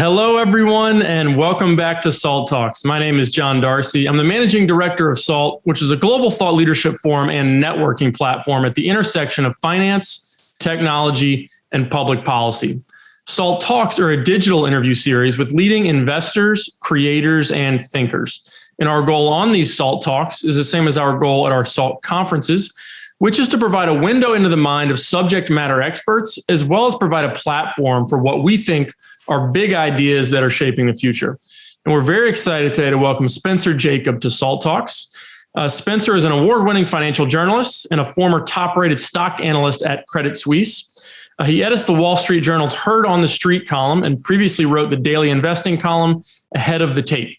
Hello, everyone, and welcome back to SALT Talks. My name is John Darcy. I'm the managing director of SALT, which is a global thought leadership forum and networking platform at the intersection of finance, technology, and public policy. SALT Talks are a digital interview series with leading investors, creators, and thinkers. And our goal on these SALT Talks is the same as our goal at our SALT conferences, which is to provide a window into the mind of subject matter experts, as well as provide a platform for what we think are big ideas that are shaping the future. And we're very excited today to welcome Spencer Jakab to SALT Talks. Spencer is an award-winning financial journalist and a former top-rated stock analyst at Credit Suisse. He edits the Wall Street Journal's Heard on the Street column and previously wrote the daily investing column Ahead of the Tape.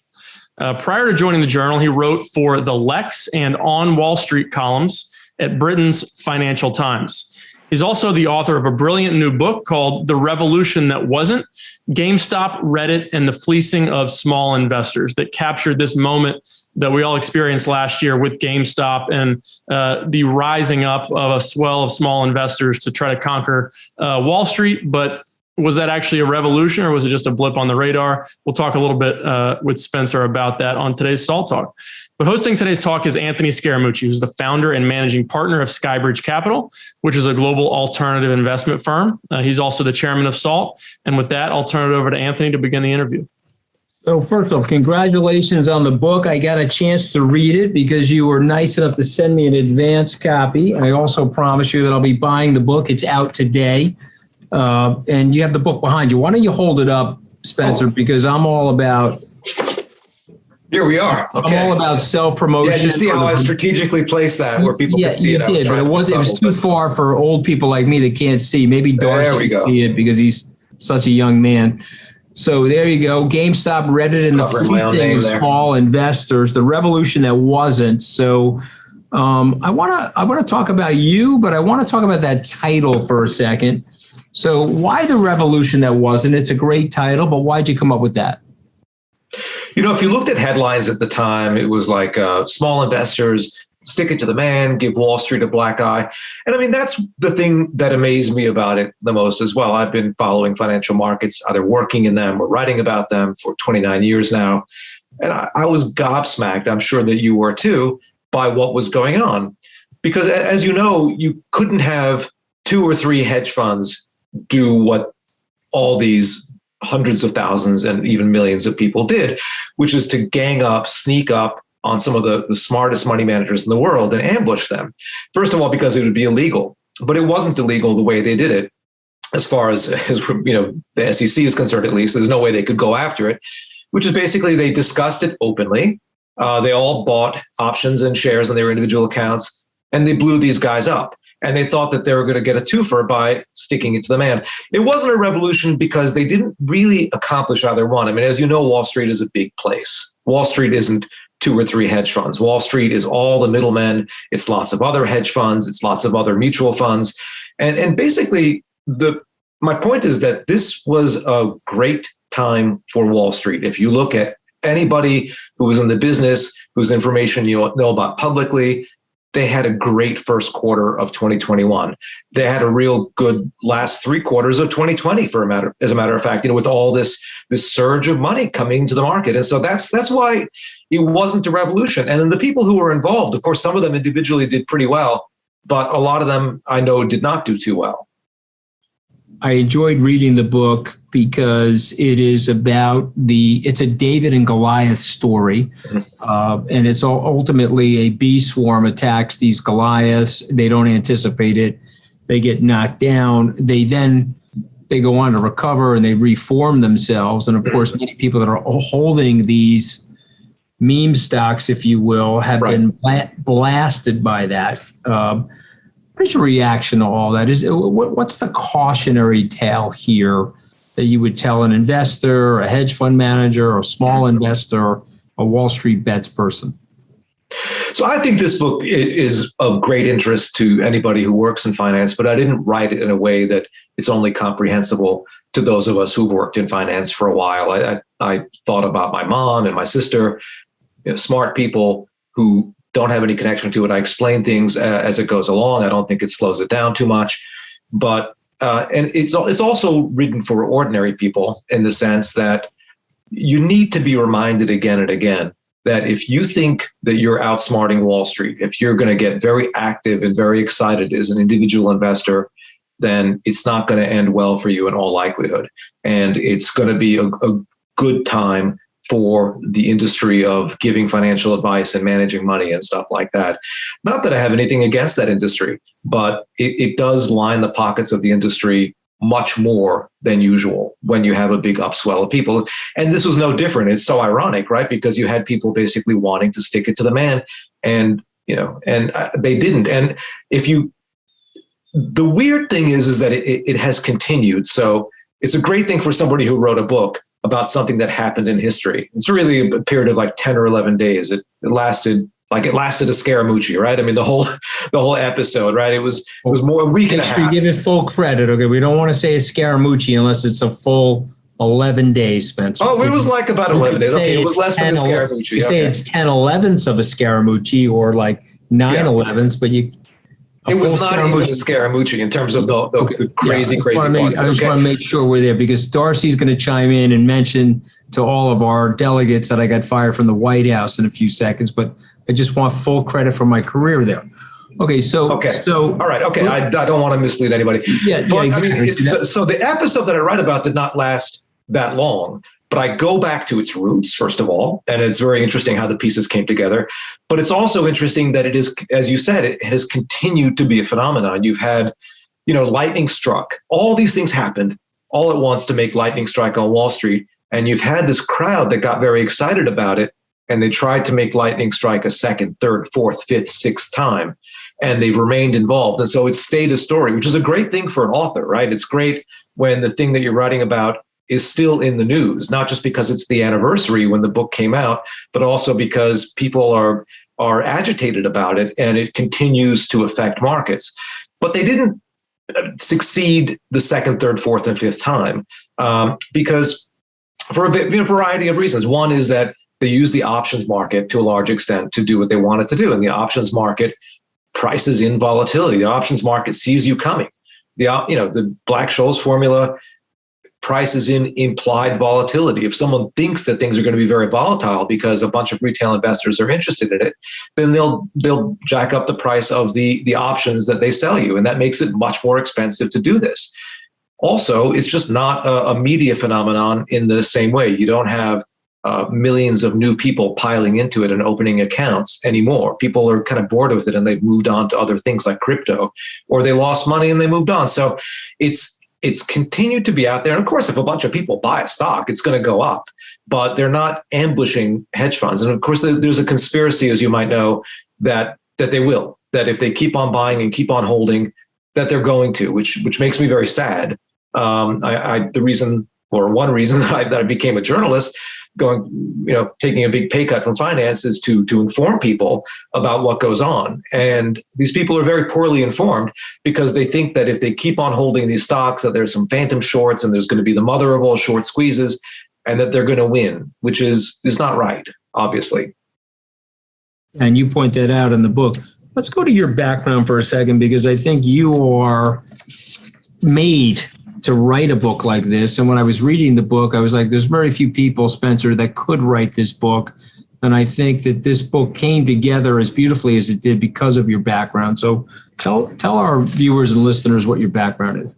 Prior to joining the Journal, he wrote for the Lex and On Wall Street columns at Britain's Financial Times. He's also the author of a brilliant new book called The Revolution That Wasn't, GameStop, Reddit, and the Fleecing of Small Investors, that captured this moment that we all experienced last year with GameStop and the rising up of a swell of small investors to try to conquer Wall Street. But was that actually a revolution, or was it just a blip on the radar? We'll talk a little bit with Spencer about that on today's SALT Talk. But hosting today's talk is Anthony Scaramucci, who's the founder and managing partner of Skybridge Capital, which is a global alternative investment firm. He's also the chairman of SALT. And with that, I'll turn it over to Anthony to begin the interview. So first off, congratulations on the book. I got a chance to read it because you were nice enough to send me an advance copy. I also promise you that I'll be buying the book. It's out today. And you have the book behind you. Why don't you hold it up, Spencer, because I'm all about... Here we are. Okay. I'm all about self-promotion. Yeah, you see how I strategically placed that where people can see it. Yeah, but it was too far for old people like me that can't see. Maybe Darcy can see it because he's such a young man. So there you go. GameStop, Reddit, and the Fleecing of Small Investors, the revolution that wasn't. So I want to talk about you, but I want to talk about that title for a second. So why the revolution that wasn't? It's a great title, but why'd you come up with that? You know, if you looked at headlines at the time, it was like small investors, stick it to the man, give Wall Street a black eye. And I mean, that's the thing that amazed me about it the most as well. I've been following financial markets, either working in them or writing about them for 29 years now. And I was gobsmacked, I'm sure that you were too, by what was going on. Because as you know, you couldn't have 2 or 3 hedge funds do what all these hundreds of thousands and even millions of people did, which is to gang up, sneak up on some of the smartest money managers in the world and ambush them. First of all, because it would be illegal, but it wasn't illegal the way they did it. As far as you know, the SEC is concerned, at least, there's no way they could go after it, which is basically they discussed it openly. They all bought options and shares on their individual accounts, and they blew these guys up. And they thought that they were going to get a twofer by sticking it to the man. It wasn't a revolution because they didn't really accomplish either one. I mean, as you know, Wall Street is a big place. Wall Street isn't 2 or 3 hedge funds. Wall Street is all the middlemen. It's lots of other hedge funds. It's lots of other mutual funds. And basically, my point is that this was a great time for Wall Street. If you look at anybody who was in the business, whose information you know about publicly, they had a great first quarter of 2021. They had a real good last 3 quarters of 2020, as a matter of fact, you know, with all this surge of money coming to the market. And so that's why it wasn't a revolution. And then the people who were involved, of course, some of them individually did pretty well, but a lot of them I know did not do too well. I enjoyed reading the book because it is about it's a David and Goliath story. And it's ultimately a bee swarm attacks these Goliaths. They don't anticipate it. They get knocked down. They go on to recover and they reform themselves. And of course, many people that are holding these meme stocks, if you will, have been blasted by that. What is your reaction to all that? What's the cautionary tale here that you would tell an investor, a hedge fund manager, a small investor, a Wall Street Bets person? So I think this book is of great interest to anybody who works in finance, but I didn't write it in a way that it's only comprehensible to those of us who worked in finance for a while. I thought about my mom and my sister, smart people who don't have any connection to it. I explain things as it goes along. I don't think it slows it down too much. But And it's also written for ordinary people in the sense that you need to be reminded again and again that if you think that you're outsmarting Wall Street, if you're going to get very active and very excited as an individual investor, then it's not going to end well for you in all likelihood. And it's going to be a good time for the industry of giving financial advice and managing money and stuff like that. Not that I have anything against that industry, but it does line the pockets of the industry much more than usual when you have a big upswell of people. And this was no different. It's so ironic, right? Because you had people basically wanting to stick it to the man, and they didn't. And the weird thing is that it has continued. So it's a great thing for somebody who wrote a book about something that happened in history. It's really a period of like 10 or 11 days. It lasted a Scaramucci, right? I mean, the whole episode, right? It was more a week and a half. Give it full credit, okay? We don't want to say a Scaramucci unless it's a full 11 days, Spencer. Oh, it was like about 11 days. Okay, it was less than a Scaramucci. You say it's 10/11ths of a Scaramucci or like 9/11ths, but you... It was not even a Scaramucci in terms of the crazy one. I just want to make sure we're there, because Darcy's going to chime in and mention to all of our delegates that I got fired from the White House in a few seconds, but I just want full credit for my career there. Okay, so all right, okay. I don't want to mislead anybody. Exactly. I mean, so the episode that I write about did not last that long, but I go back to its roots, first of all, and it's very interesting how the pieces came together. But it's also interesting that it is, as you said, it has continued to be a phenomenon. You've had, lightning struck. All these things happened all at once to make lightning strike on Wall Street. And you've had this crowd that got very excited about it, and they tried to make lightning strike a second, third, fourth, fifth, sixth time, and they've remained involved. And so it's stayed a story, which is a great thing for an author, right? It's great when the thing that you're writing about is still in the news, not just because it's the anniversary when the book came out, but also because people are agitated about it and it continues to affect markets. But they didn't succeed the second, third, fourth, and fifth time because for a variety of reasons. One is that they use the options market to a large extent to do what they wanted to do. And the options market prices in volatility. The options market sees you coming. The Black-Scholes formula prices in implied volatility. If someone thinks that things are going to be very volatile because a bunch of retail investors are interested in it, then they'll jack up the price of the options that they sell you. And that makes it much more expensive to do this. Also, it's just not a media phenomenon in the same way. You don't have millions of new people piling into it and opening accounts anymore. People are kind of bored with it and they've moved on to other things like crypto, or they lost money and they moved on. So it's continued to be out there. And of course, if a bunch of people buy a stock, it's going to go up, but they're not ambushing hedge funds. And of course, there's a conspiracy, as you might know, that they will, that if they keep on buying and keep on holding, that they're going to, which makes me very sad. The reason, or one reason that I became a journalist, taking a big pay cut from finance, is to inform people about what goes on. And these people are very poorly informed because they think that if they keep on holding these stocks, that there's some phantom shorts and there's going to be the mother of all short squeezes and that they're going to win, which is not right, obviously. And you point that out in the book. Let's go to your background for a second, because I think you are made to write a book like this. And when I was reading the book, I was like, there's very few people, Spencer, that could write this book. And I think that this book came together as beautifully as it did because of your background. So tell our viewers and listeners what your background is.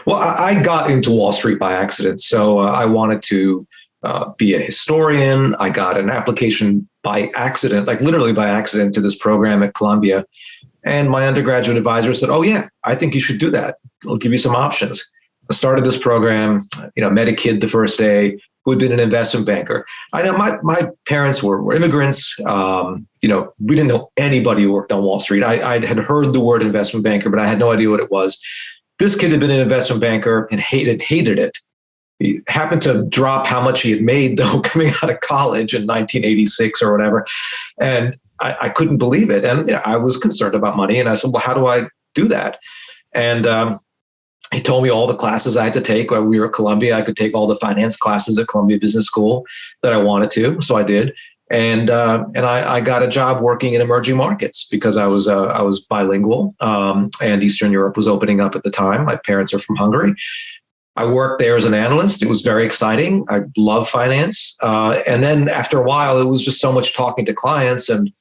Well, I got into Wall Street by accident. So I wanted to be a historian. I got an application by accident, like literally by accident, to this program at Columbia. And my undergraduate advisor said, "Oh yeah, I think you should do that. I'll give you some options." I started this program, met a kid the first day who had been an investment banker. I know my parents were immigrants. We didn't know anybody who worked on Wall Street. I had heard the word investment banker, but I had no idea what it was. This kid had been an investment banker and hated it. He happened to drop how much he had made, though, coming out of college in 1986 or whatever. And I couldn't believe it. And I was concerned about money. And I said, well, how do I do that? And he told me all the classes I had to take. While we were at Columbia, I could take all the finance classes at Columbia Business School that I wanted to. So I did. I got a job working in emerging markets because I was bilingual, and Eastern Europe was opening up at the time. My parents are from Hungary. I worked there as an analyst. It was very exciting. I love finance. And then after a while, it was just so much talking to clients and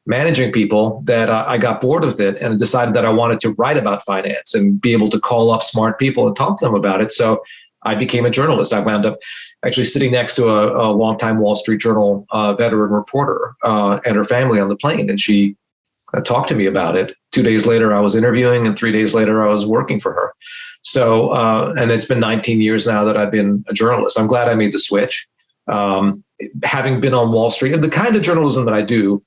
managing people that I got bored with it and decided that I wanted to write about finance and be able to call up smart people and talk to them about it. So I became a journalist. I wound up actually sitting next to a longtime Wall Street Journal veteran reporter and her family on the plane. And she talked to me about it. 2 days later, I was interviewing, and 3 days later, I was working for her. So, and it's been 19 years now that I've been a journalist. I'm glad I made the switch. Having been on Wall Street, and the kind of journalism that I do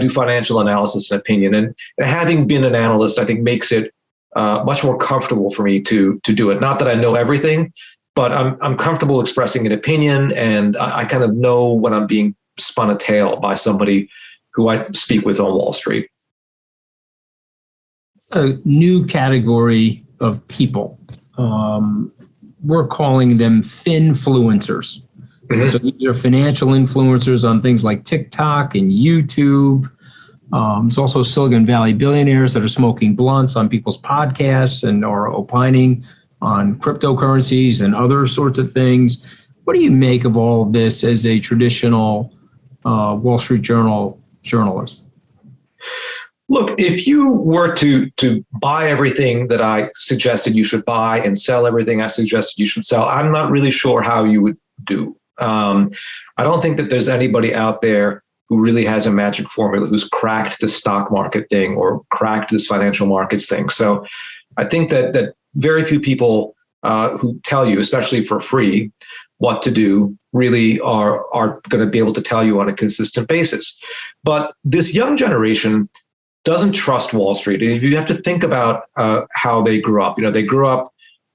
financial analysis and opinion. And having been an analyst, I think makes it much more comfortable for me to do it. Not that I know everything, but I'm comfortable expressing an opinion, and I kind of know when I'm being spun a tale by somebody who I speak with on Wall Street. A new category of people. We're calling them finfluencers. Mm-hmm. So these are financial influencers on things like TikTok and YouTube. There's also Silicon Valley billionaires that are smoking blunts on people's podcasts and are opining on cryptocurrencies and other sorts of things. What do you make of all of this as a traditional Wall Street Journal journalist? Look, if you were to buy everything that I suggested you should buy and sell everything I suggested you should sell, I'm not really sure how you would do. I don't think that there's anybody out there who really has a magic formula, who's cracked the stock market thing or cracked this financial markets thing. So I think that very few people who tell you, especially for free, what to do really are going to be able to tell you on a consistent basis. But this young generation doesn't trust Wall Street. You have to think about how they grew up. They grew up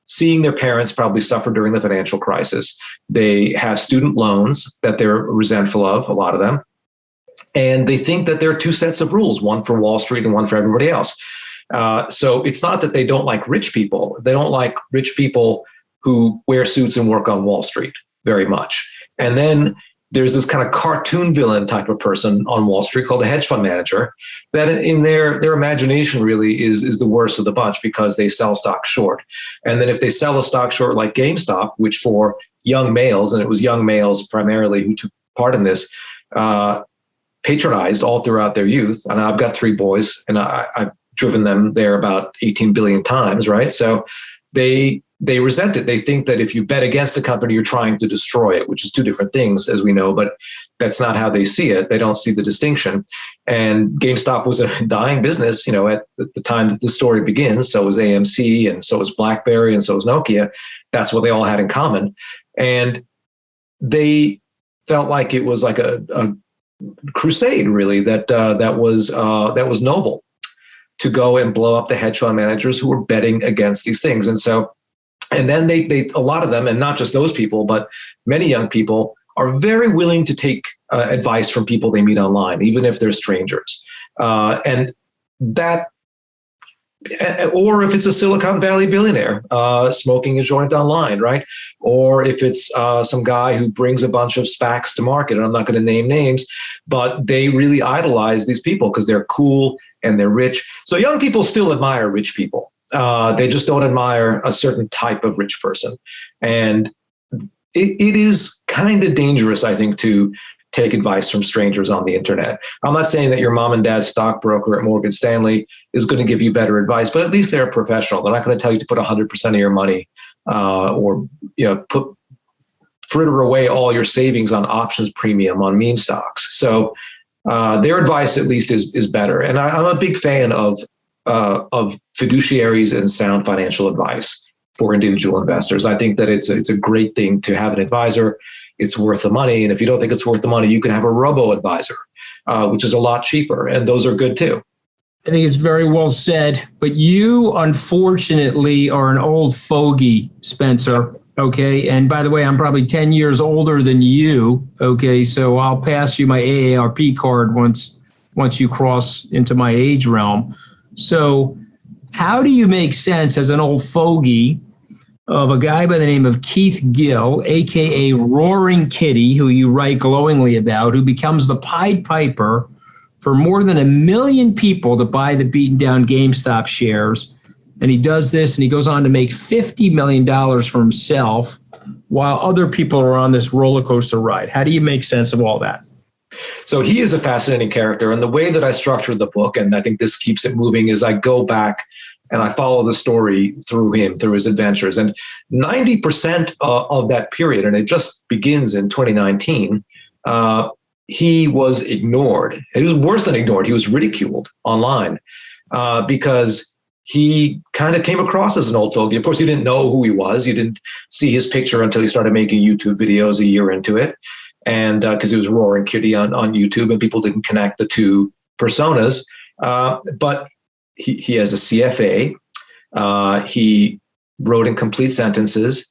seeing their parents probably suffer during the financial crisis. They have student loans that they're resentful of, a lot of them. And they think that there are two sets of rules, one for Wall Street and one for everybody else. So it's not that they don't like rich people. They don't like rich people who wear suits and work on Wall Street very much. And then there's this kind of cartoon villain type of person on Wall Street called a hedge fund manager that in their imagination really is the worst of the bunch because they sell stock short. And then if they sell a stock short like GameStop, which for young males, and it was young males primarily who took part in this, patronized all throughout their youth. And I've got 3 boys, and I've driven them there about 18 billion times, right? So they resent it. They think that if you bet against a company, you're trying to destroy it, which is 2 different things, as we know, but that's not how they see it. They don't see the distinction. And GameStop was a dying business, at the time that the story begins. So was AMC, and so was BlackBerry, and so was Nokia. That's what they all had in common. And they felt like it was like a crusade, really, that was noble to go and blow up the hedge fund managers who were betting against these things. And then they a lot of them, and not just those people, but many young people are very willing to take advice from people they meet online, even if they're strangers. And that, or if it's a Silicon Valley billionaire smoking a joint online, right? Or if it's some guy who brings a bunch of SPACs to market, and I'm not going to name names, but they really idolize these people because they're cool and they're rich. So young people still admire rich people. They just don't admire a certain type of rich person. And it is kind of dangerous, I think, to take advice from strangers on the internet. I'm not saying that your mom and dad's stockbroker at Morgan Stanley is going to give you better advice, but at least they're a professional. They're not going to tell you to put 100% of your money or fritter away all your savings on options premium on meme stocks. So their advice at least is better. And I'm a big fan of fiduciaries and sound financial advice for individual investors. I think that it's a great thing to have an advisor. It's worth the money. And if you don't think it's worth the money, you can have a robo-advisor, which is a lot cheaper. And those are good too. I think it's very well said. But you, unfortunately, are an old fogey, Spencer. Okay. And by the way, I'm probably 10 years older than you. Okay. So I'll pass you my AARP card once you cross into my age realm. So how do you make sense as an old fogey of a guy by the name of Keith Gill, aka Roaring Kitty, who you write glowingly about, who becomes the Pied Piper for more than 1 million people to buy the beaten down GameStop shares. And he does this and he goes on to make $50 million for himself while other people are on this roller coaster ride. How do you make sense of all that? So he is a fascinating character. And the way that I structured the book, and I think this keeps it moving, is I go back and I follow the story through him, through his adventures. And 90% of that period, and it just begins in 2019, he was ignored. It was worse than ignored. He was ridiculed online because he kind of came across as an old fogey. Of course, you didn't know who he was. You didn't see his picture until he started making YouTube videos a year into it. And because he was Roaring Kitty on YouTube, and people didn't connect the two personas. But he has a CFA. He wrote incomplete sentences.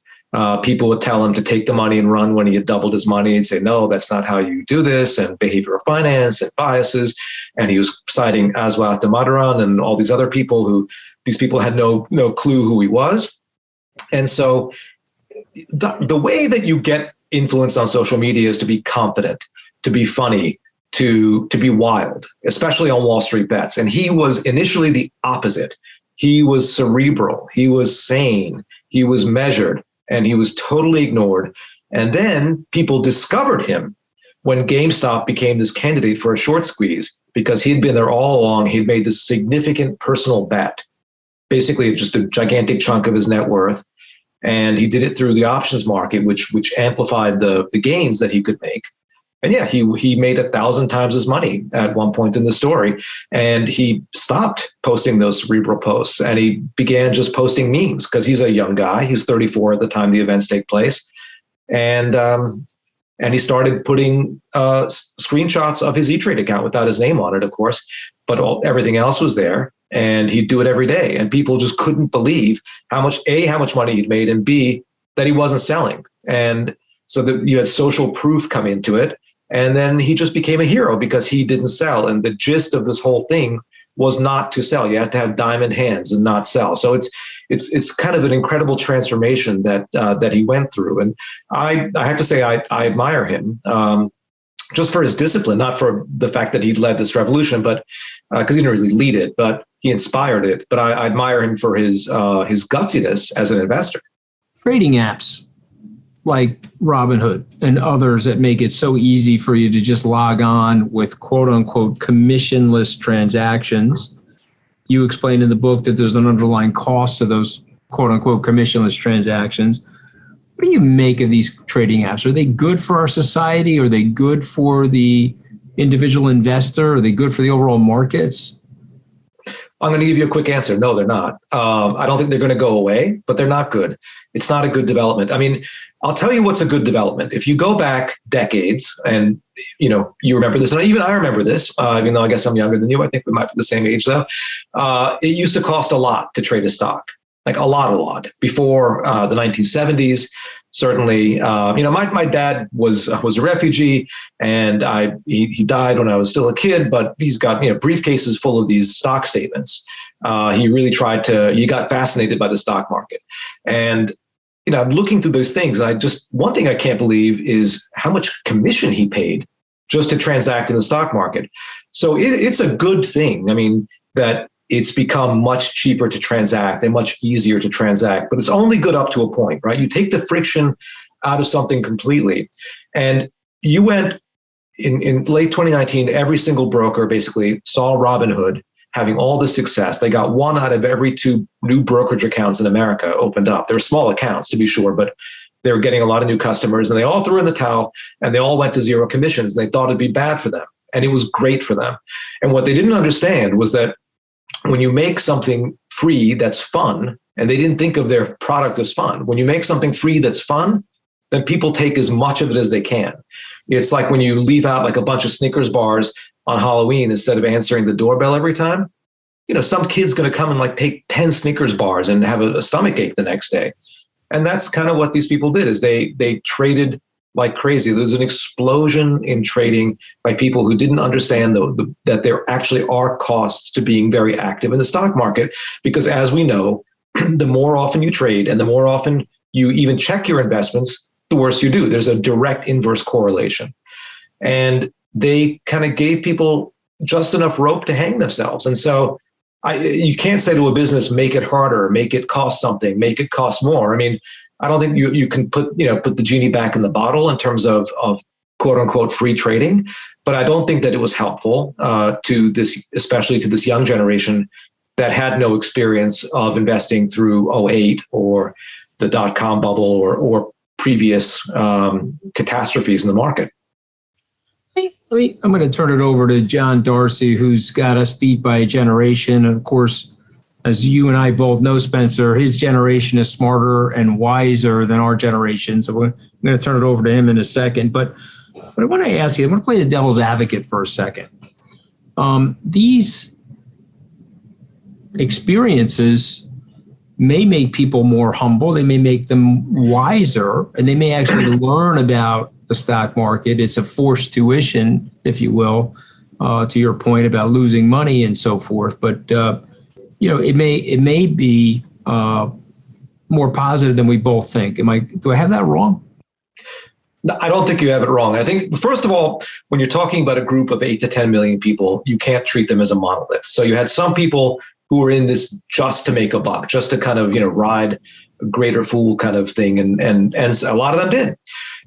People would tell him to take the money and run when he had doubled his money. He'd say, no, that's not how you do this, and behavioral finance and biases. And he was citing Aswath Damodaran and all these other people these people had no clue who he was. And so the way that you get influence on social media is to be confident, to be funny, to be wild, especially on wallstreetbets. And he was initially the opposite. He was cerebral, he was sane, he was measured, and he was totally ignored. And then people discovered him when GameStop became this candidate for a short squeeze, because he'd been there all along. He'd made this significant personal bet, basically just a gigantic chunk of his net worth. And he did it through the options market, which amplified the gains that he could make. And yeah, he made 1,000 times his money at one point in the story. And he stopped posting those cerebral posts, and he began just posting memes, because he's a young guy. He's 34 at the time the events take place. And he started putting screenshots of his E-Trade account without his name on it, of course, but everything else was there. And he'd do it every day. And people just couldn't believe how much money he'd made, and B, that he wasn't selling. And so that you had social proof come into it. And then he just became a hero because he didn't sell. And the gist of this whole thing was not to sell. You had to have diamond hands and not sell. So it's kind of an incredible transformation that he went through. And I have to say, I admire him. Just for his discipline, not for the fact that he led this revolution, but because he didn't really lead it, but he inspired it. But I admire him for his gutsiness as an investor. Trading apps like Robinhood and others that make it so easy for you to just log on with quote unquote commissionless transactions. You explain in the book that there's an underlying cost to those quote unquote commissionless transactions. What do you make of these trading apps? Are they good for our society? Are they good for the individual investor? Are they good for the overall markets? I'm going to give you a quick answer. No, they're not. I don't think they're going to go away, but they're not good. It's not a good development. I mean, I'll tell you what's a good development. If you go back decades, and you remember this, and even I remember this, even though I guess I'm younger than you. I think we might be the same age though. It used to cost a lot to trade a stock, like a lot before the 1970s. Certainly, my dad was a refugee, and he died when I was still a kid. But he's got briefcases full of these stock statements. He got fascinated by the stock market, and I'm looking through those things. And one thing I can't believe is how much commission he paid just to transact in the stock market. So it's a good thing. I mean, that it's become much cheaper to transact and much easier to transact, but it's only good up to a point, right? You take the friction out of something completely. And you went in late 2019, every single broker basically saw Robinhood having all the success. They got 1 out of every 2 new brokerage accounts in America opened up. They're small accounts, to be sure, but they were getting a lot of new customers, and they all threw in the towel, and they all went to zero commissions, and they thought it'd be bad for them. And it was great for them. And what they didn't understand was that when you make something free that's fun, and they didn't think of their product as fun, when you make something free that's fun, then people take as much of it as they can. It's like when you leave out like a bunch of Snickers bars on Halloween instead of answering the doorbell every time. Some kid's going to come and like take 10 Snickers bars and have a stomach ache the next day. And that's kind of what these people did, is they traded like crazy. There was an explosion in trading by people who didn't understand that there actually are costs to being very active in the stock market, because as we know, the more often you trade and the more often you even check your investments, the worse you do. There's a direct inverse correlation. And they kind of gave people just enough rope to hang themselves. And so you can't say to a business, make it harder, make it cost something, make it cost more. I mean, I don't think you can put the genie back in the bottle in terms of quote unquote free trading, but I don't think that it was helpful to this, especially to this young generation that had no experience of investing through '08 or the dot-com bubble or previous catastrophes in the market. I'm going to turn it over to John Darcy, who's got us beat by a generation. And of course, as you and I both know, Spencer, his generation is smarter and wiser than our generation. So I'm going to turn it over to him in a second. But I want to ask you, I want to play the devil's advocate for a second. These experiences may make people more humble. They may make them wiser, and they may actually learn about the stock market. It's a forced tuition, if you will, to your point about losing money and so forth. But it may be more positive than we both think. Do I have that wrong? No, I don't think you have it wrong. I think, first of all, when you're talking about a group of 8 to 10 million people, you can't treat them as a monolith. So you had some people who were in this just to make a buck, just to kind of ride a greater fool kind of thing, and a lot of them did.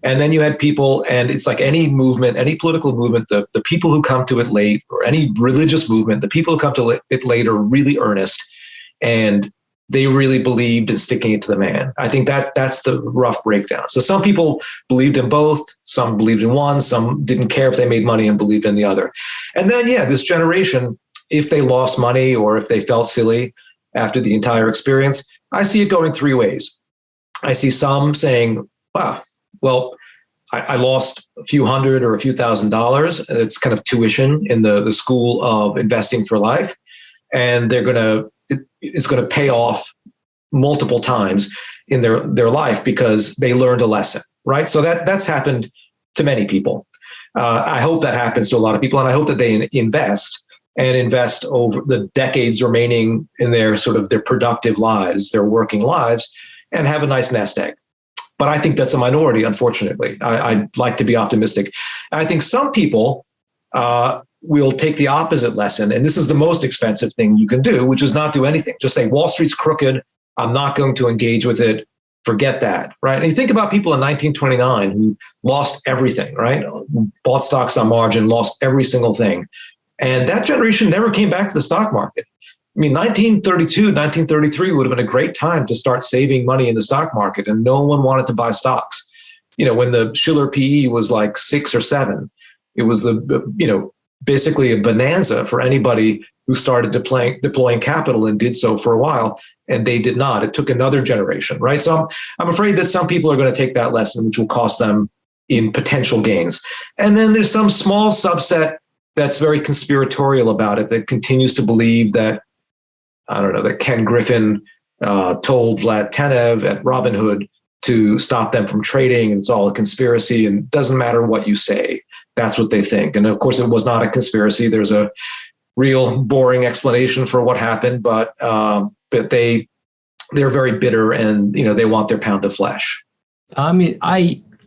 And then you had people, and it's like any movement, any political movement, the people who come to it late, or any religious movement, the people who come to it late are really earnest, and they really believed in sticking it to the man. I think that's the rough breakdown. So some people believed in both, some believed in one, some didn't care if they made money and believed in the other. And then, this generation, if they lost money or if they felt silly after the entire experience, I see it going three ways. I see some saying, wow, well, I lost a few hundred or a few $1,000s. It's kind of tuition in the school of investing for life. And it's going to pay off multiple times in their life because they learned a lesson, right? So that's happened to many people. I hope that happens to a lot of people, and I hope that they invest over the decades remaining in their productive lives, their working lives, and have a nice nest egg. But I think that's a minority, unfortunately. I'd like to be optimistic. I think some people will take the opposite lesson, and this is the most expensive thing you can do, which is not do anything. Just say, Wall Street's crooked. I'm not going to engage with it. Forget that, right? And you think about people in 1929 who lost everything, right? Bought stocks on margin, lost every single thing. And that generation never came back to the stock market. I mean, 1932, 1933 would have been a great time to start saving money in the stock market, and no one wanted to buy stocks. When the Shiller PE was like 6 or 7, it was basically a bonanza for anybody who started deploying capital and did so for a while, and they did not. It took another generation, right? So I'm afraid that some people are going to take that lesson, which will cost them in potential gains. And then there's some small subset that's very conspiratorial about it, that continues to believe that, that Ken Griffin told Vlad Tenev at Robinhood to stop them from trading, and it's all a conspiracy, and it doesn't matter what you say. That's what they think. And of course, it was not a conspiracy. There's a real boring explanation for what happened, but they're very bitter, and they want their pound of flesh. I mean,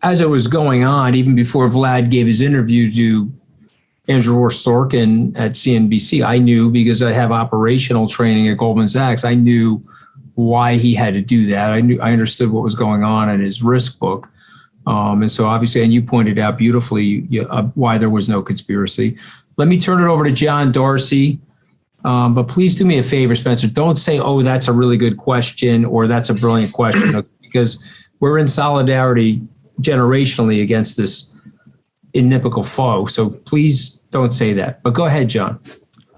as it was going on, even before Vlad gave his interview to Andrew Sorkin at CNBC, I knew, because I have operational training at Goldman Sachs, I knew why he had to do that. I understood what was going on in his risk book. And so obviously, and you pointed out beautifully why there was no conspiracy. Let me turn it over to John Darcy. But please do me a favor, Spencer. Don't say, oh, that's a really good question, or that's a brilliant question, because we're in solidarity generationally against this inimical foe. So please don't say that. But go ahead, John.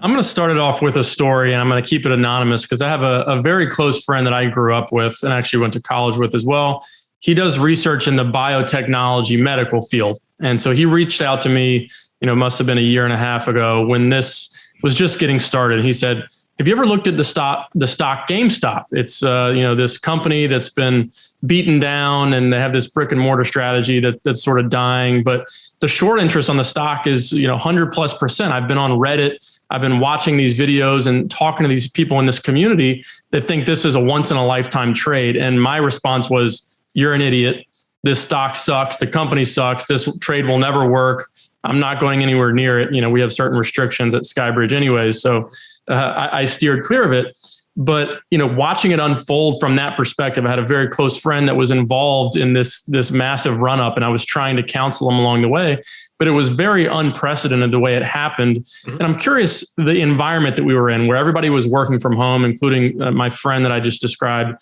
I'm going to start it off with a story, and I'm going to keep it anonymous because I have a very close friend that I grew up with and actually went to college with as well. He does research in the biotechnology medical field. And so he reached out to me, must have been a year and a half ago when this was just getting started. He said, have you ever looked at the stock GameStop? It's, this company that's been beaten down, and they have this brick and mortar strategy that's sort of dying. But the short interest on the stock is, 100+%. I've been on Reddit I've been watching these videos and talking to these people in this community that think this is a once in a lifetime trade. And my response was, you're an idiot. This stock sucks. The company sucks. This trade will never work. I'm not going anywhere near it. We have certain restrictions at Skybridge anyways. So I steered clear of it. But, watching it unfold from that perspective, I had a very close friend that was involved in this massive run up, and I was trying to counsel him along the way, but it was very unprecedented the way it happened. Mm-hmm. And I'm curious, the environment that we were in, where everybody was working from home, including my friend that I just described,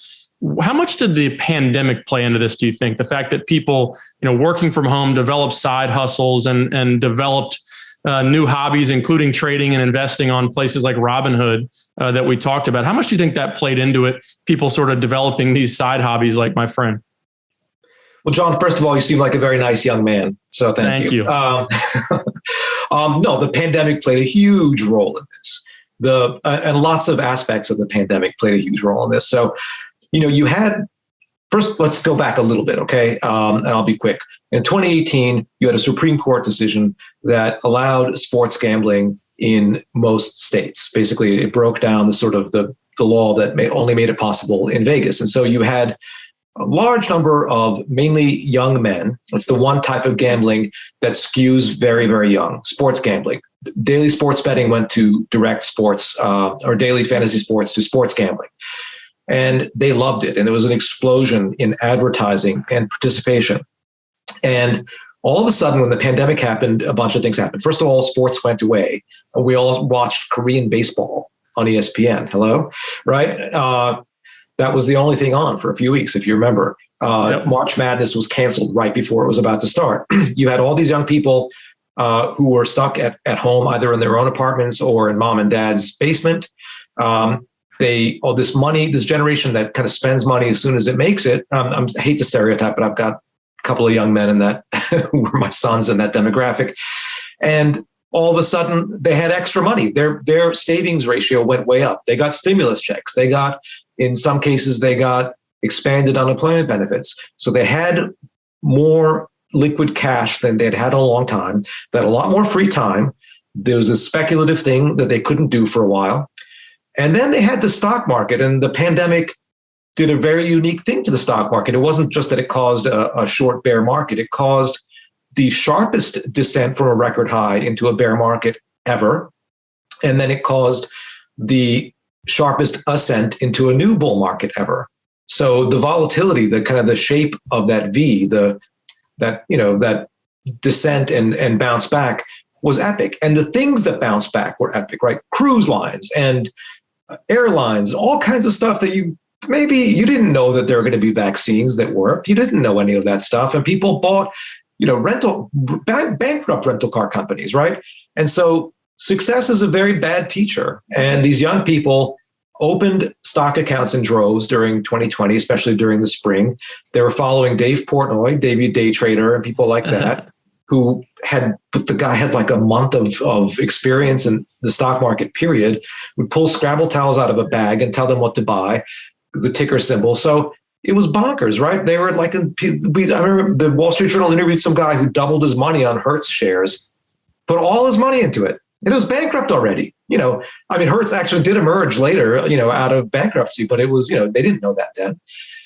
how much did the pandemic play into this, do you think? The fact that people, working from home developed side hustles and developed new hobbies, including trading and investing on places like Robinhood that we talked about. How much do you think that played into it? People sort of developing these side hobbies like my friend. Well, John, first of all, you seem like a very nice young man. So thank you. No, the pandemic played a huge role in this. And lots of aspects of the pandemic played a huge role in this. So, you had, first, let's go back a little bit, okay? And I'll be quick. In 2018, you had a Supreme Court decision that allowed sports gambling in most states. Basically, it broke down the law that only made it possible in Vegas. And so you had a large number of mainly young men. It's the one type of gambling that skews very, very young, sports gambling. Daily sports betting went to direct sports or daily fantasy sports to sports gambling. And they loved it. And there was an explosion in advertising and participation. And all of a sudden, when the pandemic happened, a bunch of things happened. First of all, sports went away. We all watched Korean baseball on ESPN. Hello? Right? That was the only thing on for a few weeks, if you remember. Yep. March Madness was canceled right before it was about to start. You had all these young people who were stuck at home, either in their own apartments or in mom and dad's basement. This generation that kind of spends money as soon as it makes it. I hate to stereotype, but I've got a couple of young men in that who were my sons in that demographic. And all of a sudden they had extra money. Their savings ratio went way up. They got stimulus checks. In some cases, they got expanded unemployment benefits. So they had more liquid cash than they'd had in a long time. They had a lot more free time. There was a speculative thing that they couldn't do for a while. And then they had the stock market, and the pandemic did a very unique thing to the stock market. It wasn't just that it caused a short bear market. It caused the sharpest descent from a record high into a bear market ever. And then it caused the sharpest ascent into a new bull market ever. So the volatility, the kind of the shape of that V, that descent and bounce back was epic. And the things that bounced back were epic, right? Cruise lines and airlines, all kinds of stuff that maybe you didn't know that there were going to be vaccines that worked. You didn't know any of that stuff. And people bought, bankrupt rental car companies, right? And so success is a very bad teacher. And these young people opened stock accounts in droves during 2020, especially during the spring. They were following Dave Portnoy, Davey Day Trader, and people like that, the guy had like a month of experience in the stock market period, would pull Scrabble towels out of a bag and tell them what to buy, the ticker symbol. So it was bonkers, right? They were like, I remember the Wall Street Journal interviewed some guy who doubled his money on Hertz shares, put all his money into it. It was bankrupt already. Hertz actually did emerge later, out of bankruptcy, but it was, they didn't know that then.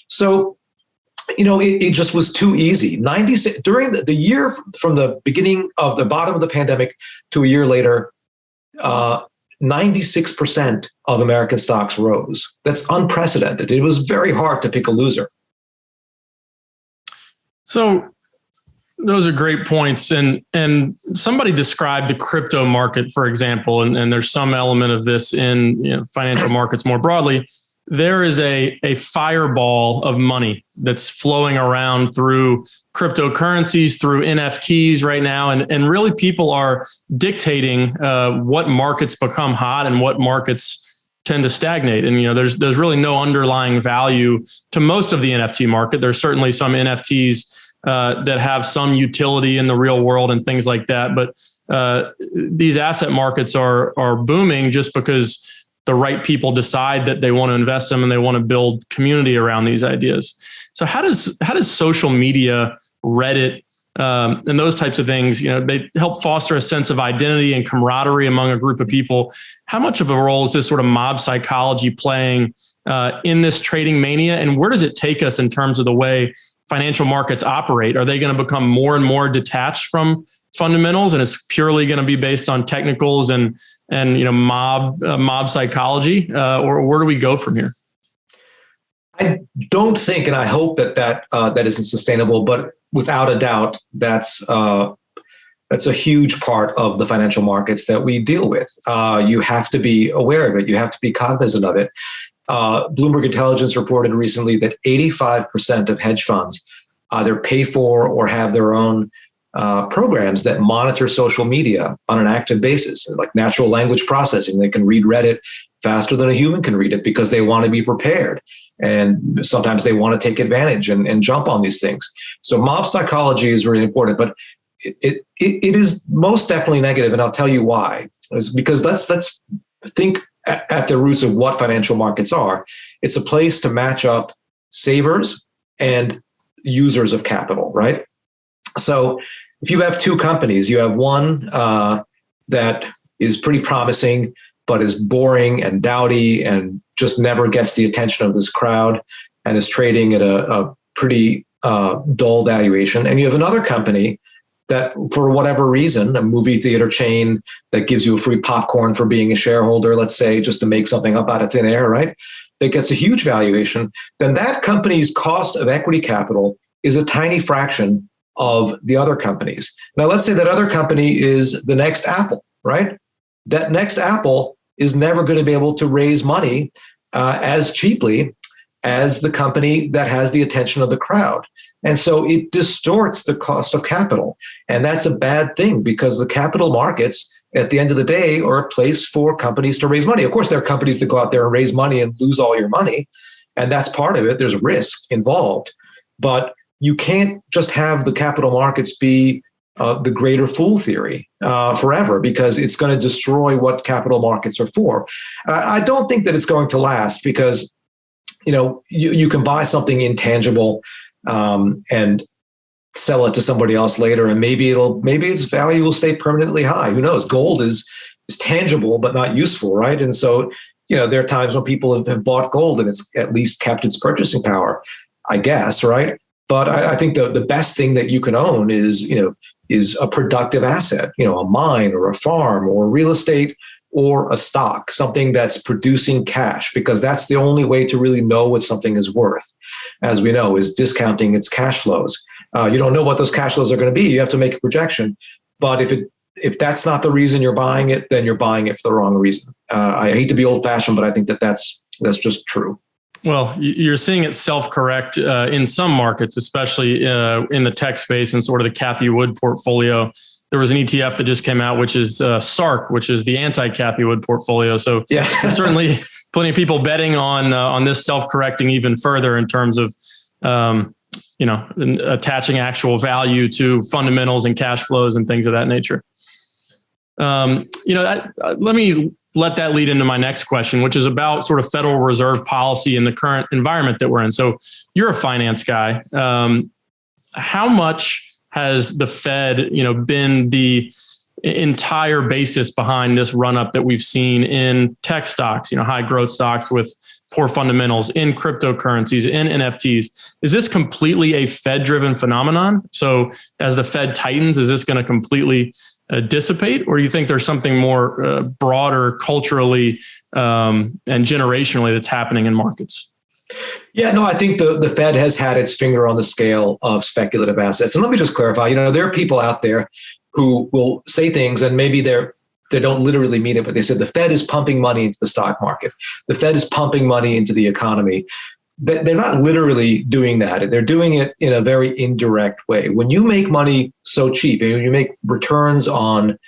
So, it just was too easy. 96 during the year from the beginning of the bottom of the pandemic to a year later, 96% of American stocks rose. That's unprecedented. It was very hard to pick a loser. So those are great points. And somebody described the crypto market, for example, and there's some element of this in financial markets more broadly. There is a fireball of money that's flowing around through cryptocurrencies, through NFTs right now. And really people are dictating what markets become hot and what markets tend to stagnate. And, there's really no underlying value to most of the NFT market. There's certainly some NFTs that have some utility in the real world and things like that. But these asset markets are booming just because the right people decide that they want to invest them and they want to build community around these ideas. So how does social media, Reddit, and those types of things, they help foster a sense of identity and camaraderie among a group of people. How much of a role is this sort of mob psychology playing in this trading mania? And where does it take us in terms of the way financial markets operate? Are they going to become more and more detached from fundamentals, and it's purely going to be based on technicals and mob psychology, or where do we go from here? I don't think, and I hope that isn't sustainable, but without a doubt, that's a huge part of the financial markets that we deal with. You have to be aware of it. You have to be cognizant of it. Bloomberg Intelligence reported recently that 85% of hedge funds either pay for or have their own programs that monitor social media on an active basis, like natural language processing. They can read Reddit faster than a human can read it because they want to be prepared. And sometimes they want to take advantage and jump on these things. So mob psychology is really important, but it is most definitely negative, and I'll tell you why. It's because let's think at the roots of what financial markets are. It's a place to match up savers and users of capital, right? So if you have two companies, you have one that is pretty promising, but is boring and dowdy and just never gets the attention of this crowd and is trading at a pretty dull valuation. And you have another company that, for whatever reason, a movie theater chain that gives you a free popcorn for being a shareholder, let's say, just to make something up out of thin air, right? That gets a huge valuation. Then that company's cost of equity capital is a tiny fraction of the other companies. Now, let's say that other company is the next Apple, right? That next Apple is never going to be able to raise money as cheaply as the company that has the attention of the crowd. And so it distorts the cost of capital. And that's a bad thing, because the capital markets, at the end of the day, are a place for companies to raise money. Of course, there are companies that go out there and raise money and lose all your money. And that's part of it. There's risk involved. But you can't just have the capital markets be the greater fool theory forever, because it's going to destroy what capital markets are for. I don't think that it's going to last, because you can buy something intangible and sell it to somebody else later, and maybe its value will stay permanently high. Who knows? Gold is tangible but not useful, right? And so there are times when people have bought gold and it's at least kept its purchasing power, I guess, right? But I think the best thing that you can own is a productive asset, a mine or a farm or real estate or a stock, something that's producing cash, because that's the only way to really know what something is worth, as we know, is discounting its cash flows. You don't know what those cash flows are going to be. You have to make a projection. But if that's not the reason you're buying it, then you're buying it for the wrong reason. I hate to be old-fashioned, but I think that's just true. Well, you're seeing it self-correct in some markets, especially in the tech space and sort of the Cathie Wood portfolio. There was an ETF that just came out, which is SARK, which is the anti-Cathie Wood portfolio. So yeah, certainly plenty of people betting on this self-correcting even further in terms of attaching actual value to fundamentals and cash flows and things of that nature. Let me let that lead into my next question, which is about sort of Federal Reserve policy in the current environment that we're in. So you're a finance guy. How much has the Fed, been the entire basis behind this run-up that we've seen in tech stocks, high growth stocks with poor fundamentals, in cryptocurrencies, in NFTs? Is this completely a Fed-driven phenomenon? So as the Fed tightens, is this going to completely dissipate, or do you think there's something more broader culturally and generationally that's happening in markets? Yeah, no, I think the Fed has had its finger on the scale of speculative assets. And let me just clarify, there are people out there who will say things, and maybe they don't literally mean it, but they said the Fed is pumping money into the stock market. The Fed is pumping money into the economy. They're not literally doing that. They're doing it in a very indirect way. When you make money so cheap and you make returns on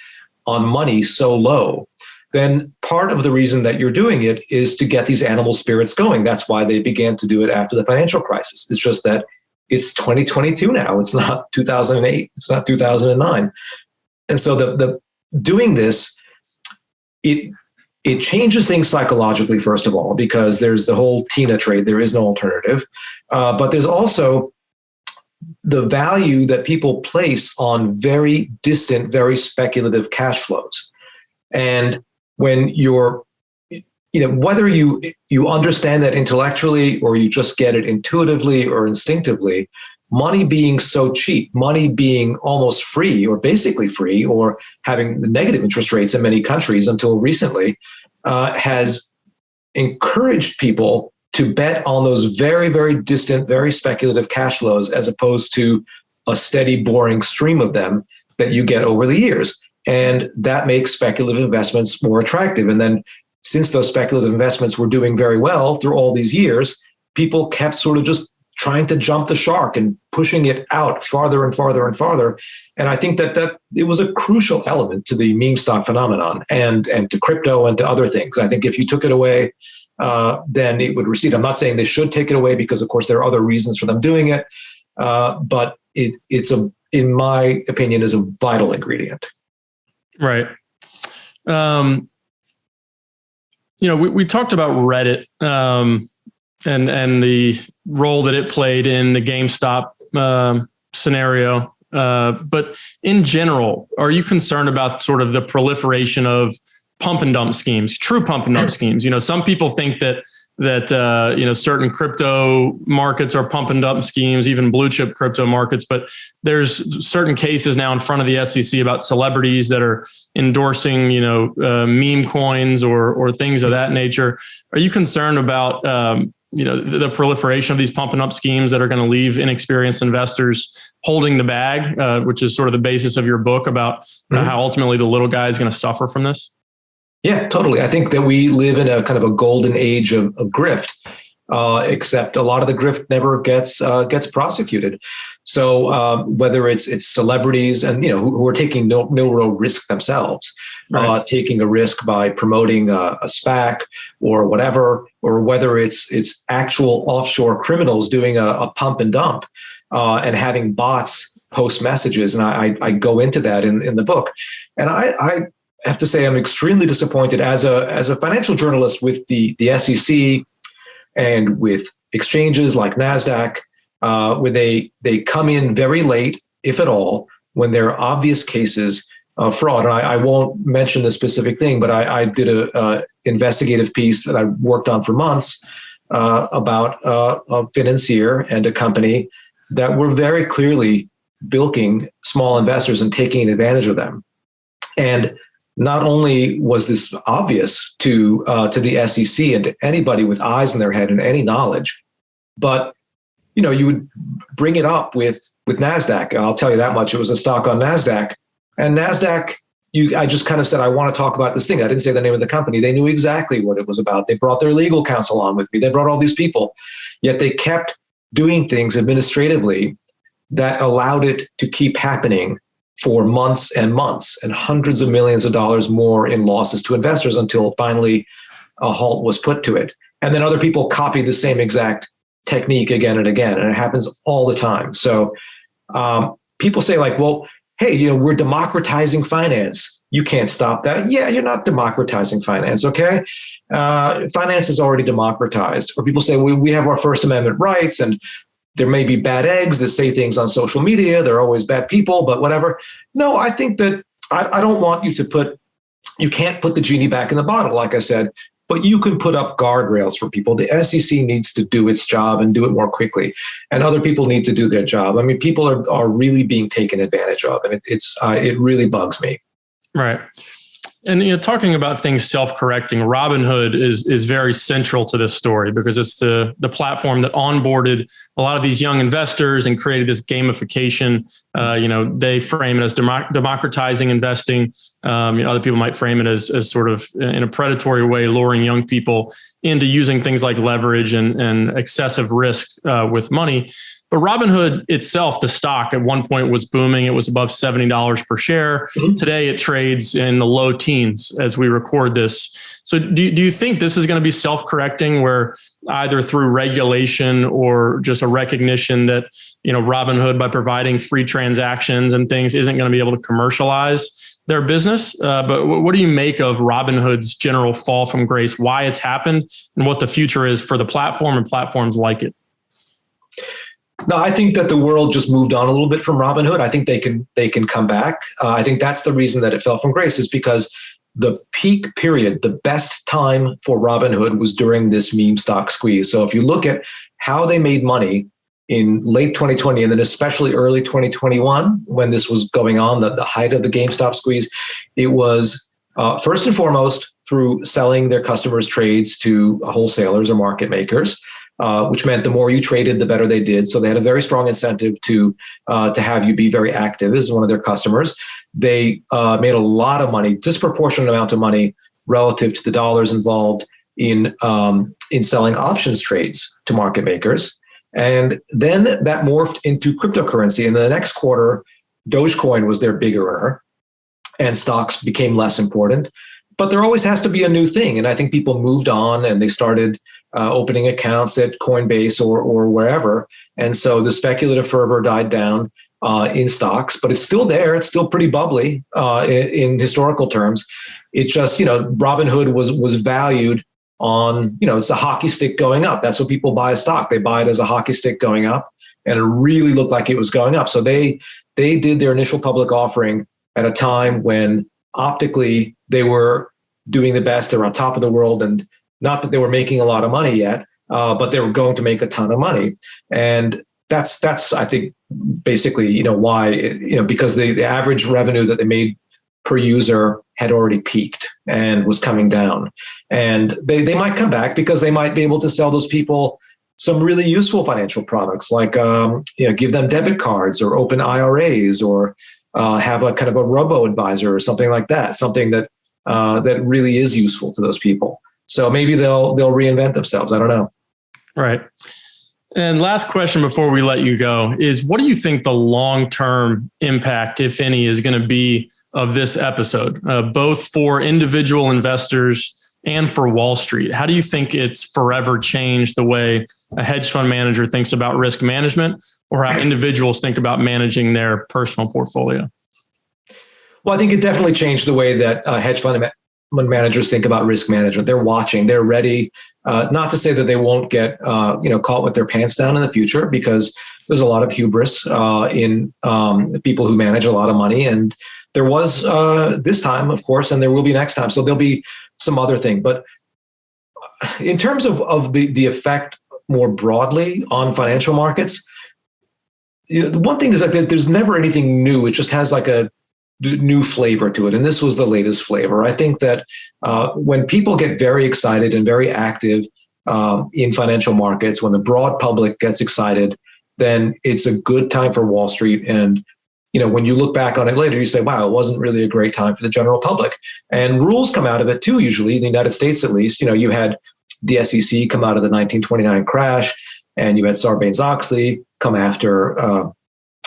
money so low, then part of the reason that you're doing it is to get these animal spirits going. That's why they began to do it after the financial crisis. It's just that it's 2022 now. It's not 2008. It's not 2009. And so the doing this, it changes things psychologically, first of all, because there's the whole Tina trade. There is no alternative. But there's also the value that people place on very distant, very speculative cash flows. And when you're, whether you understand that intellectually or you just get it intuitively or instinctively, money being so cheap, money being almost free or basically free or having negative interest rates in many countries until recently, has encouraged people to bet on those very, very distant, very speculative cash flows as opposed to a steady, boring stream of them that you get over the years. And that makes speculative investments more attractive. And then since those speculative investments were doing very well through all these years, people kept sort of just trying to jump the shark and pushing it out farther and farther and farther. And I think that it was a crucial element to the meme stock phenomenon and to crypto and to other things. I think if you took it away, then it would recede. I'm not saying they should take it away because, of course, there are other reasons for them doing it. But it's in my opinion, is a vital ingredient. Right. We talked about Reddit and the role that it played in the GameStop scenario. But in general, are you concerned about sort of the proliferation of pump and dump schemes, true pump and dump schemes? Some people think that certain crypto markets are pump and dump schemes, even blue chip crypto markets. But there's certain cases now in front of the SEC about celebrities that are endorsing, meme coins or things of that nature. Are you concerned about, the proliferation of these pump and dump schemes that are going to leave inexperienced investors holding the bag, which is sort of the basis of your book about how ultimately the little guy is going to suffer from this? Yeah, totally. I think that we live in a kind of a golden age of grift, except a lot of the grift never gets prosecuted. So whether it's celebrities and who are taking no real risk themselves, right, taking a risk by promoting a SPAC or whatever, or whether it's actual offshore criminals doing a pump and dump and having bots post messages, and I go into that in the book, and I have to say I'm extremely disappointed as a financial journalist with the SEC and with exchanges like NASDAQ, where they come in very late, if at all, when there are obvious cases of fraud. And I won't mention the specific thing, but I did a investigative piece that I worked on for months about a financier and a company that were very clearly bilking small investors and taking advantage of them. And not only was this obvious to the SEC and to anybody with eyes in their head and any knowledge, but you would bring it up with NASDAQ. I'll tell you that much. It was a stock on NASDAQ, and NASDAQ. I just kind of said, I want to talk about this thing. I didn't say the name of the company. They knew exactly what it was about. They brought their legal counsel on with me. They brought all these people, yet they kept doing things administratively that allowed it to keep happening for months and months, and hundreds of millions of dollars more in losses to investors until finally a halt was put to it. And then other people copy the same exact technique again and again, and it happens all the time. So people say like, well, hey, we're democratizing finance. You can't stop that. Yeah, you're not democratizing finance, okay? Finance is already democratized. Or people say, we have our First Amendment rights, and there may be bad eggs that say things on social media. There are always bad people, but whatever. No, I think that I don't want you to you can't put the genie back in the bottle, like I said, but you can put up guardrails for people. The SEC needs to do its job and do it more quickly, and other people need to do their job. I mean, people are really being taken advantage of, and it really bugs me. Right. And talking about things self-correcting, Robinhood is very central to this story because it's the platform that onboarded a lot of these young investors and created this gamification. They frame it as democratizing investing. Other people might frame it as sort of in a predatory way, luring young people into using things like leverage and excessive risk with money. But Robinhood itself, the stock at one point was booming. It was above $70 per share. Mm-hmm. Today it trades in the low teens as we record this. So do you think this is going to be self-correcting where either through regulation or just a recognition that, Robinhood by providing free transactions and things isn't going to be able to commercialize their business? But what do you make of Robinhood's general fall from grace, why it's happened and what the future is for the platform and platforms like it? No, I think that the world just moved on a little bit from Robinhood. I think they can come back. I think that's the reason that it fell from grace, is because the peak period, the best time for Robinhood was during this meme stock squeeze. So if you look at how they made money in late 2020 and then especially early 2021, when this was going on, the height of the GameStop squeeze, it was first and foremost through selling their customers' trades to wholesalers or market makers, which meant the more you traded, the better they did. So they had a very strong incentive to have you be very active as one of their customers. They made a lot of money, disproportionate amount of money relative to the dollars involved in selling options trades to market makers. And then that morphed into cryptocurrency. And the next quarter, Dogecoin was their big earner, and stocks became less important. But there always has to be a new thing. And I think people moved on and they started opening accounts at Coinbase or wherever. And so the speculative fervor died down in stocks, but it's still there. It's still pretty bubbly in historical terms. It just, Robinhood was valued on, it's a hockey stick going up. That's what people buy a stock. They buy it as a hockey stick going up, and it really looked like it was going up. So they did their initial public offering at a time when optically they were doing the best. They were on top of the world, and not that they were making a lot of money yet, but they were going to make a ton of money. And that's I think basically why because the average revenue that they made per user had already peaked and was coming down. And they might come back because they might be able to sell those people some really useful financial products, like give them debit cards or open IRAs, or have a kind of a robo-advisor or something like that, something that that really is useful to those people. So maybe they'll reinvent themselves. I don't know. Right. And last question before we let you go is, what do you think the long-term impact, if any, is going to be of this episode, both for individual investors and for Wall Street? How do you think it's forever changed the way a hedge fund manager thinks about risk management, or how individuals think about managing their personal portfolio? Well, I think it definitely changed the way that hedge fund managers think about risk management. They're watching, they're ready. Not to say that they won't get caught with their pants down in the future, because there's a lot of hubris in people who manage a lot of money. And there was this time, of course, and there will be next time. So there'll be some other thing. But in terms of the effect more broadly on financial markets, the one thing is that there's never anything new. It just has like a new flavor to it. And this was the latest flavor. I think that when people get very excited and very active in financial markets, when the broad public gets excited, then it's a good time for Wall Street. And when you look back on it later, you say, wow, it wasn't really a great time for the general public. And rules come out of it too, usually, in the United States at least. You had the SEC come out of the 1929 crash, and you had Sarbanes-Oxley come after,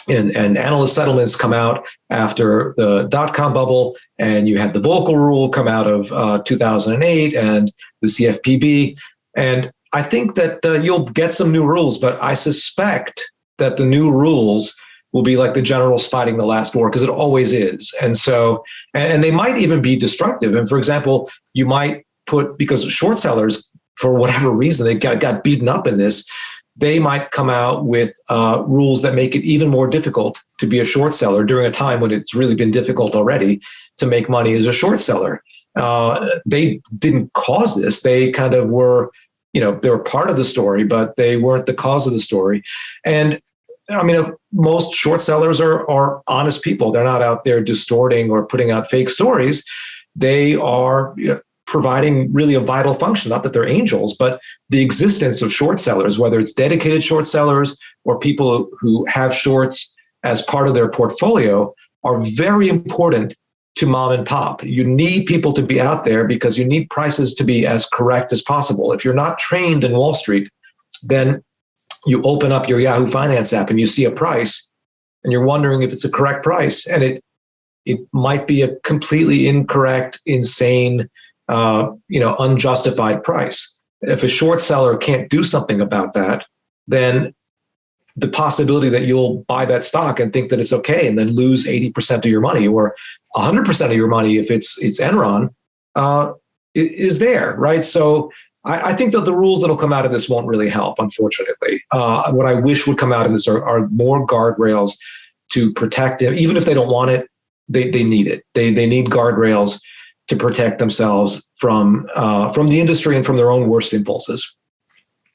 and analyst settlements come out after the dot-com bubble, and you had the Volcker Rule come out of 2008 and the CFPB. And I think that you'll get some new rules, but I suspect that the new rules will be like the generals fighting the last war, because it always is. And so, and they might even be destructive. And for example, you might because short sellers, for whatever reason, they got beaten up in this, they might come out with rules that make it even more difficult to be a short seller during a time when it's really been difficult already to make money as a short seller. They didn't cause this. They kind of were, they were part of the story, but they weren't the cause of the story. And I mean, most short sellers are honest people. They're not out there distorting or putting out fake stories. They are providing really a vital function. Not that they're angels, but the existence of short sellers, whether it's dedicated short sellers or people who have shorts as part of their portfolio, are very important to mom and pop. You need people to be out there because you need prices to be as correct as possible. If you're not trained in Wall Street, then you open up your Yahoo Finance app and you see a price and you're wondering if it's a correct price. And it might be a completely incorrect, insane, unjustified price. If a short seller can't do something about that, then the possibility that you'll buy that stock and think that it's okay and then lose 80% of your money or 100% of your money if it's Enron is there, right? So I think that the rules that'll come out of this won't really help, unfortunately. What I wish would come out of this are more guardrails to protect them. Even if they don't want it, they need it. They need guardrails to protect themselves from the industry and from their own worst impulses.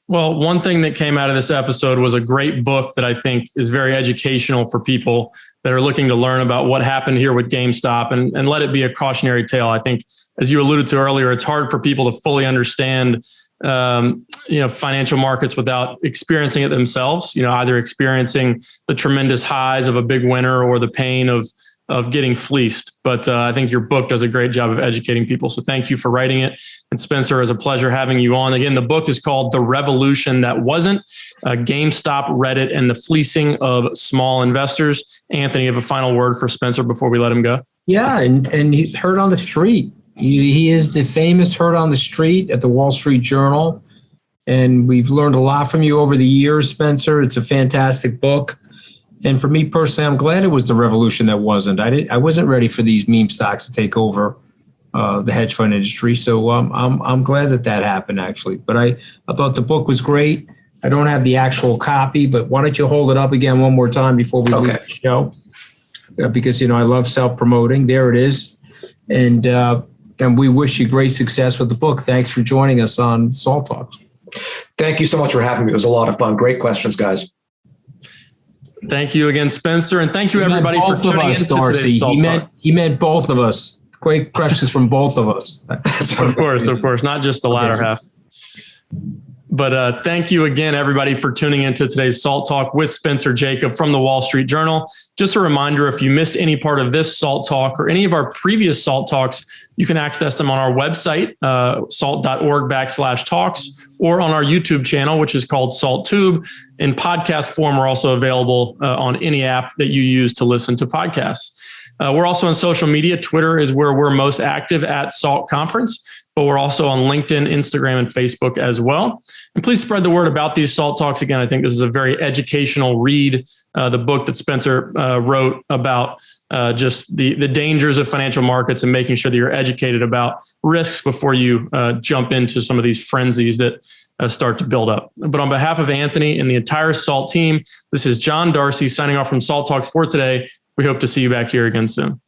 Well, one thing that came out of this episode was a great book that I think is very educational for people that are looking to learn about what happened here with GameStop and let it be a cautionary tale. I think, as you alluded to earlier, it's hard for people to fully understand, financial markets without experiencing it themselves, either experiencing the tremendous highs of a big winner or the pain of getting fleeced. But I think your book does a great job of educating people. So thank you for writing it. And Spencer, it was a pleasure having you on. Again, the book is called The Revolution That Wasn't, GameStop, Reddit, and the Fleecing of Small Investors. Anthony, you have a final word for Spencer before we let him go? Yeah, and he's heard on the street. He is the famous heard on the street at the Wall Street Journal. And we've learned a lot from you over the years, Spencer. It's a fantastic book. And for me personally, I'm glad it was the revolution that wasn't. I wasn't ready for these meme stocks to take over the hedge fund industry. So I'm glad that happened, actually. But I thought the book was great. I don't have the actual copy, but why don't you hold it up again one more time before we leave the show? Because, I love self-promoting. There it is. And we wish you great success with the book. Thanks for joining us on Salt Talks. Thank you so much for having me. It was a lot of fun. Great questions, guys. Thank you again, Spencer. And thank you, everybody, for tuning in to today's Salt Talk. He meant both of us. Great questions from both of us. Of course. Not just the latter half. But thank you again, everybody, for tuning into today's Salt Talk with Spencer Jakab from the Wall Street Journal. Just a reminder, if you missed any part of this Salt Talk or any of our previous Salt Talks, you can access them on our website, salt.org/talks, or on our YouTube channel, which is called Salt Tube. In podcast form, we're also available on any app that you use to listen to podcasts. We're also on social media. Twitter is where we're most active at Salt Conference, but we're also on LinkedIn, Instagram, and Facebook as well. And please spread the word about these Salt Talks. Again, I think this is a very educational read. The book that Spencer wrote about just the dangers of financial markets and making sure that you're educated about risks before you jump into some of these frenzies that start to build up. But on behalf of Anthony and the entire Salt team, this is John Darcy signing off from Salt Talks for today. We hope to see you back here again soon.